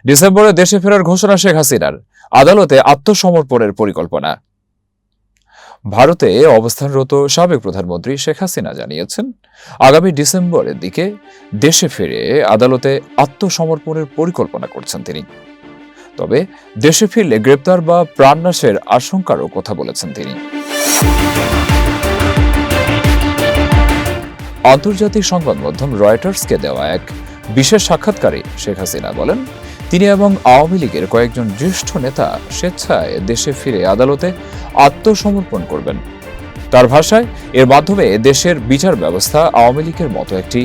ডিসেম্বরে দেশে ফেরার ঘোষণা শেখ হাসিনার, আদালতে আত্মসমর্পণের পরিকল্পনা। ভারতে অবস্থানরত সাবেক প্রধানমন্ত্রী শেখ হাসিনা জানিয়েছেন, আগামী ডিসেম্বরের দিকে দেশে ফিরে আদালতে আত্মসমর্পণের পরিকল্পনা করছেন তিনি। তবে দেশে ফিরলে গ্রেপ্তার বা প্রাণনাশের আশঙ্কারও কথা বলেছেন তিনি। আন্তর্জাতিক সংবাদ মাধ্যম রয়টার্সকে দেওয়া এক বিশেষ সাক্ষাৎকারে শেখ হাসিনা বলেন, তিনি এবং আওয়ামী লীগের কয়েকজন জ্যেষ্ঠ নেতা স্বেচ্ছায় দেশে ফিরে আদালতে আত্মসমর্পণ করবেন। তার ভাষায়, এর মাধ্যমে দেশের বিচার ব্যবস্থা আওয়ামী লীগের মতো একটি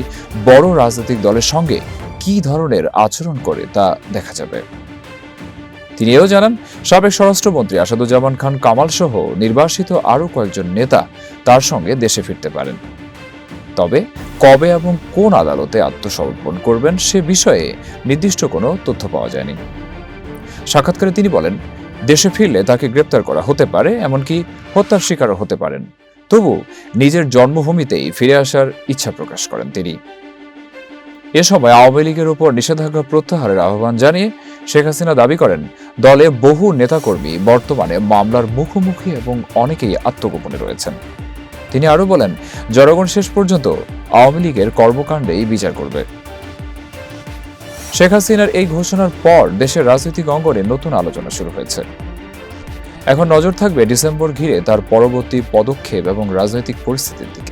বড় রাজনৈতিক দলের সঙ্গে কী ধরনের আচরণ করে তা দেখা যাবে। তিনি এও জানান, সাবেক স্বরাষ্ট্রমন্ত্রী আসাদুজ্জামান খান কামাল সহ নির্বাসিত আরও কয়েকজন নেতা তার সঙ্গে দেশে ফিরতে পারেন। তবে কবে এবং কোন আদালতে আত্মসমর্পণ করবেন সে বিষয়ে নির্দিষ্ট কোনো তথ্য পাওয়া যায়নি। সাক্ষাৎকারে তিনি বলেন, দেশে ফিরলে তাকে গ্রেপ্তার করা হতে পারে, এমনকি হত্যার শিকারও হতে পারেন। তবু নিজের জন্মভূমিতেই ফিরে আসার ইচ্ছা প্রকাশ করেন তিনি। এ সময় আওয়ামী লীগের উপর নিষেধাজ্ঞা প্রত্যাহারের আহ্বান জানিয়ে শেখ হাসিনা দাবি করেন, দলে বহু নেতাকর্মী বর্তমানে মামলার মুখোমুখি এবং অনেকেই আত্মগোপনে রয়েছেন। তিনি আরও বলেন, জনগণ শেষ পর্যন্ত আওয়ামী লীগের কর্মকাণ্ডেই বিচার করবে। শেখ হাসিনার এই ঘোষণার পর দেশের রাজনৈতিক অঙ্গনে নতুন আলোচনা শুরু হয়েছে। এখন নজর থাকবে ডিসেম্বর ঘিরে তার পরবর্তী পদক্ষেপ এবং রাজনৈতিক পরিস্থিতির দিকে।